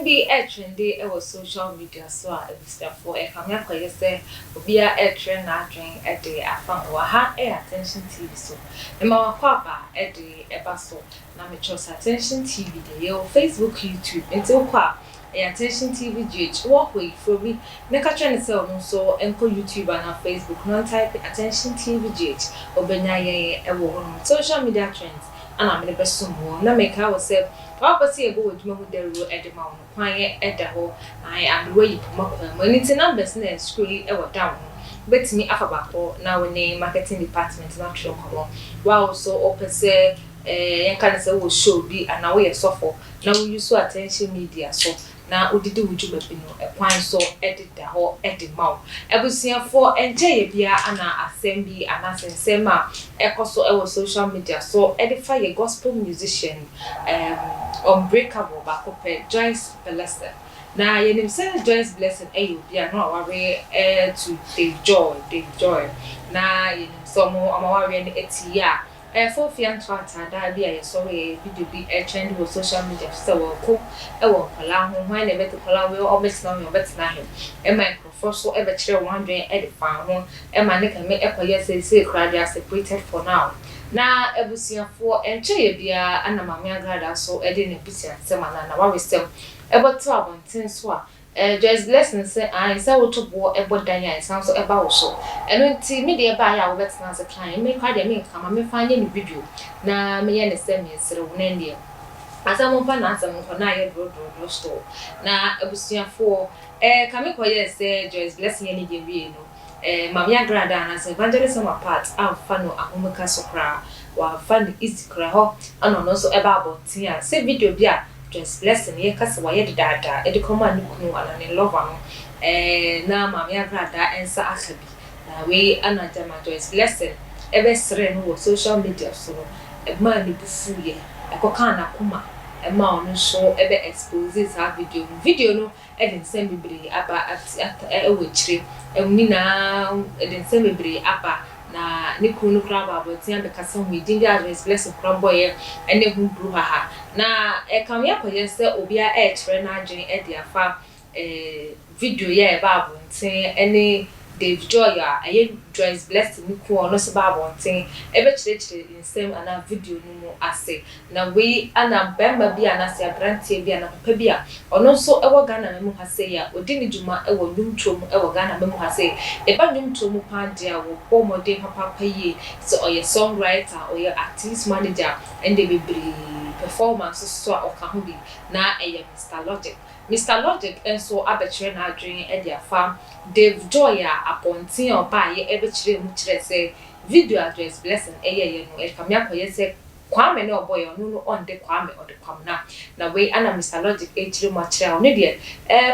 be a trendy our social media so a step for a camera for say be a trend na drink a day I found BRUHAHA attention TV so and my papa a day a basso na me chose attention TV the Facebook YouTube until kwa attention TV GH walk way for me make a trend so enko YouTube and Facebook non type attention TV GH obenya ye e social media trends and I'm the best someone na make I was say papa say go with me with the road at the mountain quiet at the hole I am the way you come up when it's a numbers na school e down bet me afabako now we marketing department not sure come wow so open say can say we show be and now we suffer now we use attention media so na odidi wujuba bi no ekwan so edit the ho edit maw ebusia for enje bia ana assembly ana sensema ekoso ewo social media so edify a gospel musician unbreakable ba kope Joyce Blessing na yenim say Joyce Blessing ayo bia no aware to Tvgh na yenim so mo amaware ne etia for fian twata da bia ye sorry video bi trend with social media so ko ewo kola ho hwan na beto kola we obetna me obetna him e microphone so e be kire 100 edit fan ho e ma ne kan me ekoye say crowd are separated for now na ebusiafo enche bia ana mame agrada so e de ne bisia sema na wa we sem e boto abonten so a Joyce Blessing say I say what to bo ebo dan ya sound so eba wo so eno nti me de eba ya wo betina as a client me kwa de me kama me fanye ni video na me ye ne say me sere wo na ndie asam mfa na asam ko na ye do store na ebusiafo kame ko ye say Joyce Blessing ye ni de wie no mama ya grada na say evangelism apart amfa no ahomeka so kra wa fa ni easy kra ho ano no so eba abontin a say video bia Joyce Blessing ye kasa wa ye dada e de koma ni kunu ala ni lover no na mama ya grada ensa akabi na we anajama Joyce Blessing e be sere no social media so e ma ni bufu ye e ko kan na kuma e ma onu so e be expose sa video no e de nsem bibiri aba e we chire e ni na e de nsem bibiri aba na ni kunu kraba abotia be kasa hu din dia Joyce Blessing krabo ye ene hu BRUHAHA na kam ya koye se obia e kire na adwen e dia fa video ye e ba abonten ene Tvgh aye Joyce Blessing ni ko no se ba abonten e be kire insem ana video no mu ase na we ana bemba bia na se abrantie bia na papa bia ono so e wo Ghana memu ha se ya odi ni djuma e wo nwumtrom e wo Ghana memu ha se e ba nwumtrom pa dia wo bomode papa paye so oye songwriter oye artist manager and they be performance so okaho bi na eye Mr. Logic enso abekire na adwen e dia fa Tvgh apontin oba ye ebekire mu kire se video address Blessing eye no e kam yakoye se kwame ne oboy no on de kwame or de kwamna na we ana Mr. Logic ekire mu akire o ne de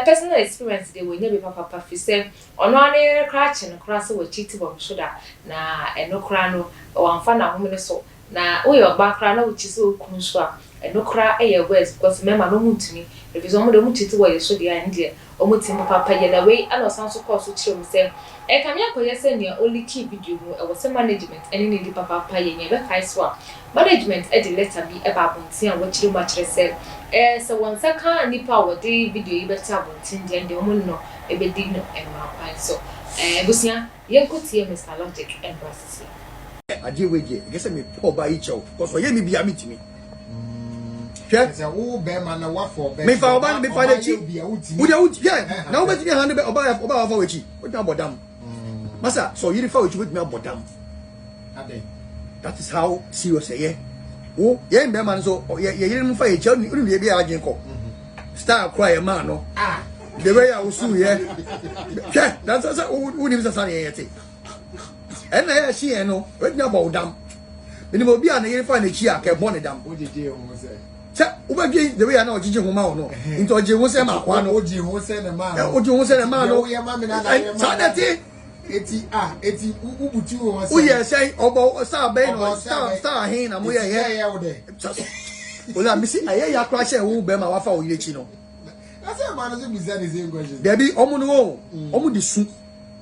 personal experience de we nya be papa fi se ono ane kra che no kra se we chiti bom shoda na eno kra no wamfa na hom ne so na we oba kra na we chi se okunu so a eno kra eye west because member no mutumi because omo de mutiti we so de ande omo tim papa ye na we ana san so course chiro mi se e kam yakoye se ne only key video no e was management ene ne di papa ye nya be kai so a management e de letter bi e ba bontin a wo chiro ma kire se so one second nipa wo de video yi beta bontin de ande omo no e be di no e ma kwai so busia ye kotie Mr. Logic and process aje weje gese me po ba yi chew because ye mi bia mitimi say wo be man na wa for be me fa oba me fa de chi wo de wuti yeah na wo be ti hande be oba wa fa wechi wo ti abodam masa so yiri fa wechi wo ti abodam ade that is how serious ye wo ye be man so ye yiri mu fa ye chew ni unu ye bia agin ko star cry man no the way I was so yeah that's wo ni msa ye ti and na she no wo ti abodam ni mo bia na yiri fa na chi a ke bon dam wo jeje wo say Ubagi the way I know Gigi Homa no into Jose Maquano, Oji Hose and man, Oji Hose and man, oh, yeah, mamma, eti ubutu was oh, yeah, say, Obo, Star Bain or Star Hain, and we are here. Well, I'm missing a year crash who be my wife or Yechino. That's a man of his English. There be Omuno, Omu soup.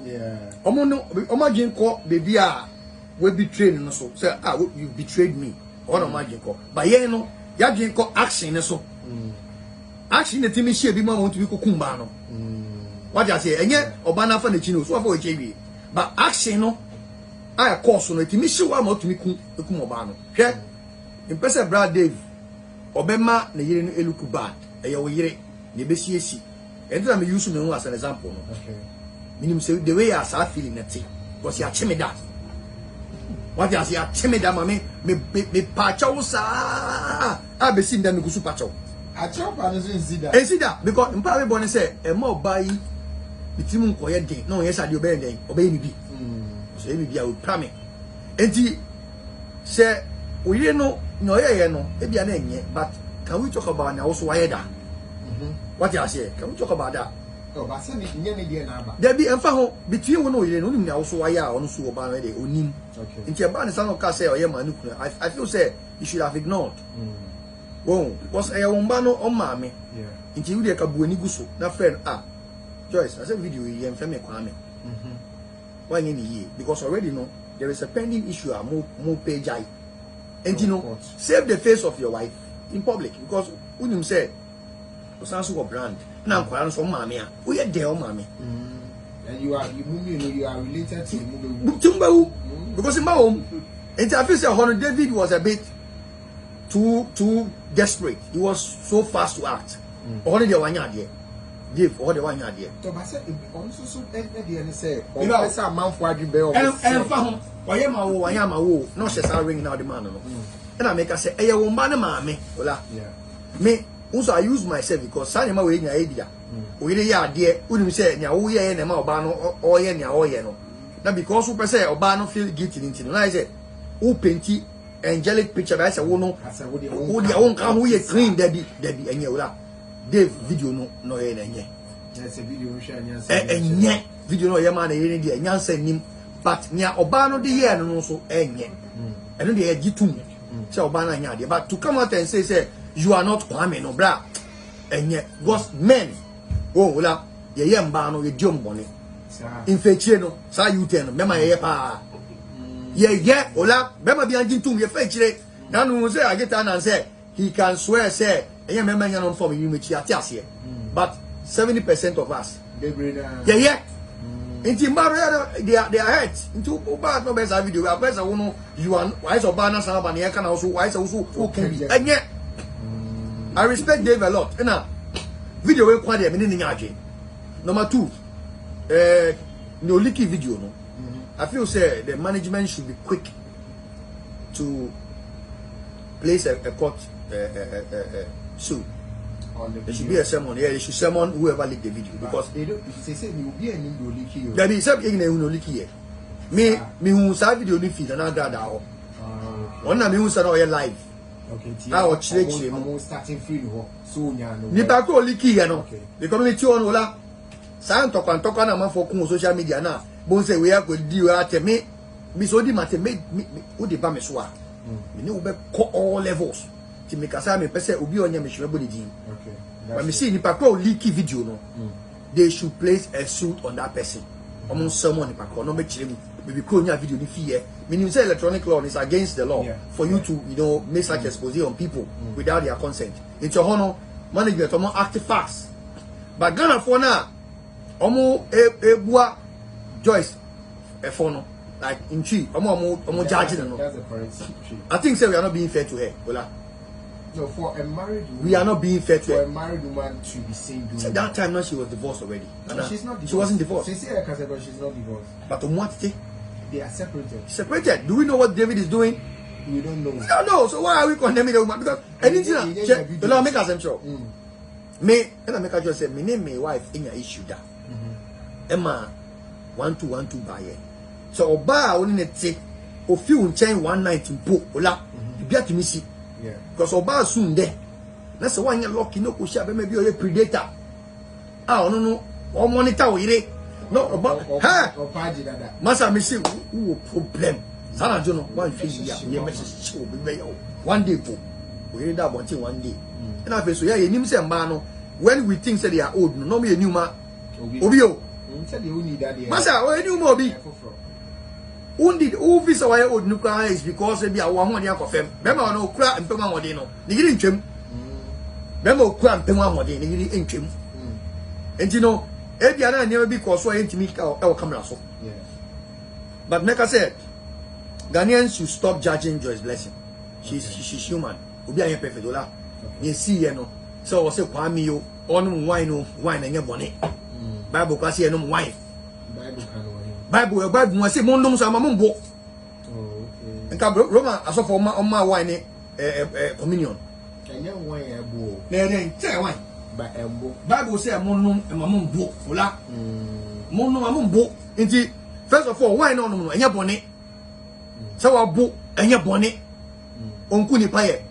Yeah, Omuno, Omagin call baby, will betray no so. Say, you betrayed me. Or Omagin call. But yeah, no. Yagin ko action so actually the team share be man want to be kukumba no what you say enye obana fa na chino so afa we but action no I course no team share wa ma to me kum oba no hwe in person brother Dave obema na yire no eluku bad eye wo yire na be siesi and I use me as an example no okay meaning say the way I start feeling that thing because you achieve that what you say achieve that me pacha usa I be seeing them go super pacha achieve pa no see that because in power born say e ma obai bitimu nkoye den no yes ade obey den obey mi bi so e bi a o pra me enti say oye no no ye no e bia na enye but can we talk about na also why that what you say can we talk about that oh but say nye ne die na aba there be emfa ho between one oye no nim na also why a ono so oba no dey onim okay nti eba ne san ka say oye ma nu kunu I feel say you should have ignored won was e won no o ma me nti we dey ka bu ani guso na friend Joyce I said video yi em fe me kwa me why nye ni yi because already no there is a pending issue mo page ai and you know save the face of your wife in public because when you say osanso go brand na nkwara so maame a we dey o maame and you are related to Tumbawu because in my home and I feel say David was a bit too desperate. He was so fast to act only the one there Dave all the one there to ba say also so dey say o say man for adwe be o and fa ho oye ma wo wan ya ma wo no she say ring now the man no and I make her say eye wo mba na maame ola me also I use myself because sani ma we nya edia o yire ya ade unim say nya wo ye na ma oba no o ye nya o ye no na because we say oba no feel guilty nti no I say o painti angelic picture I say wo no wo dia won ka wo ye clean daddy enye ola Dave video no ye na enye yes a video share nya enye video no ye ma na ye dia nya nsa nim but nya oba no de ye no so enye eno de ye gitum say oba na nya de but to come out and say you are not Kwame no bra enye because men ola ye mba no ye diom bone infetie no sa you10 no mema ye pa ye ola mema bi anjintum ye fechire na no say ageta na say he can swear say enye mema nya no form you mechi atiase but 70% of us ye inti mbaro they are hurt into bad no be sa video we press wo no you are why so ba na sa ba na ye kana also why so okay bi enye I respect Dave a lot. And now, video we kwa de me ni nyaje. Number 2, no leaky video no. I feel say the management should be quick to place a court suit. There should be a sermon. Yeah, they should sermon whoever leaked the video because they don't. They say you will be any no leaky. There be some ignorant no leaky here. Me who sa video ni feed na gather ho. One na me who sa na live. Okay, I chile I'm starting free ho. So nya no. Ni pa ko liki ya no. The community on ola. San tokwa na man for kun social media na. Bon say we are go di we ateme. Me so di mate me wo de ba me so a. Me ni wo be all levels. Ti me kasa me pese obi onya me hwe body din. Okay. But me see ni pa ko liki video no. They should place a suit on that person. Omo someone ni pa ko no me chile mu. Maybe konya video ni fear. Meaning say electronic law is against the law for you to make such expose on people without their consent. It's your honor management omo act fast. But Ghana for now omo ebua Joyce efono like in tree omo judging no. That's the correct tree. I think say we are not being fair to her. Ola. No, for a married woman, we are not being fair to her. For a married woman to be seen doing so that time no she was divorced already. No, she's not divorced. She wasn't divorced. She said but she's not divorced. But on what day? They are separated. Separated. Do we know what David is doing? We don't know. We don't know. So why are we condemning the woman? Because anything that make us sure. Me, and I make us just say, me name my wife in your issue that. Emma 1212 by here. So Oba only take a few chain 190 book. Ola, you get to me see. Yeah. Because Oba soon there. That's the one you're lucky. No, maybe you're a predator. Ah, no. Or monitor we no about ha masa me say who problem sana jono one feel ya message show be one day po we read that one day and I feel so yeah nim say mba no when we think say they are old no me new ma obi o say they need that there masa o new ma obi undi who visa why old no is because be a one ho dey akofem be ma no kura mpema wode no ni giri ntwem Bema okura mpemu amode ne yiri entwem. Enti no e bia na nneema bi ko so entimi e wo camera so. Yes. But make I say Ghanaians should stop judging Joy's blessing. She's human. Obi aye perfect ola. Ye see ye no. So we say kwami yo onum wine no wine enye bone. Bible kwa say enum wine. Bible we say mondom so amambo. Oh okay. Nka Roma asofo ma wine communion. Enye wine ebo. Na den say wine. Ba embo. Bible say mondom amambo ola. Mondom amambo. Nti first of all wine no no enye bone. So abu enye bone. Onku ni paye.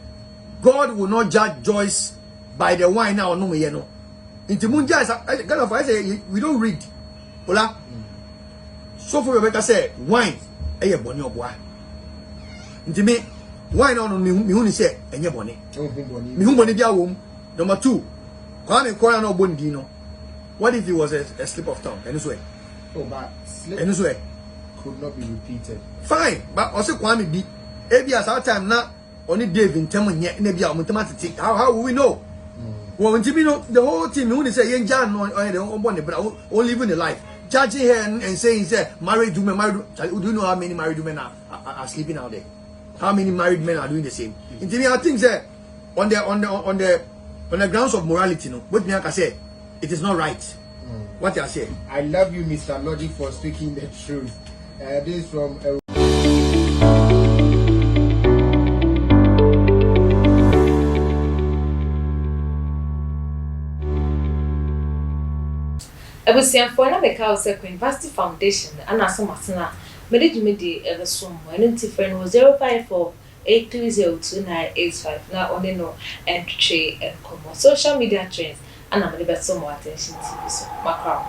God will not judge Joyce by the wine now no me no. Inti munja God of I say we don't read. Ola. So for Rebecca say wine eye bone oboa. Inti me wine no me hu ni say enye bone. Me hu bone dia wom. Number 2. Kwame Kwara no bondi no. What if it was a slip of tongue? Any swear. Oh, but slip any swear could not be repeated. Fine, but also Kwame be ebi as our time na only Dave in term nye na bia omutamati how will we know? Well, when you know the whole team who say yen jan on the but all living the life judging her and saying say married women do you know how many married women are sleeping out there? How many married men are doing the same? In I think say on the grounds of morality no what me can say it is not right. What I say? I love you, Mr. Lodi, for speaking the truth. This is from Abusianfo na make out say University Foundation and asomasena medijumedi ebesom when friend was 05483029885 na only no entry and social media trends and I'm better more attention to so macro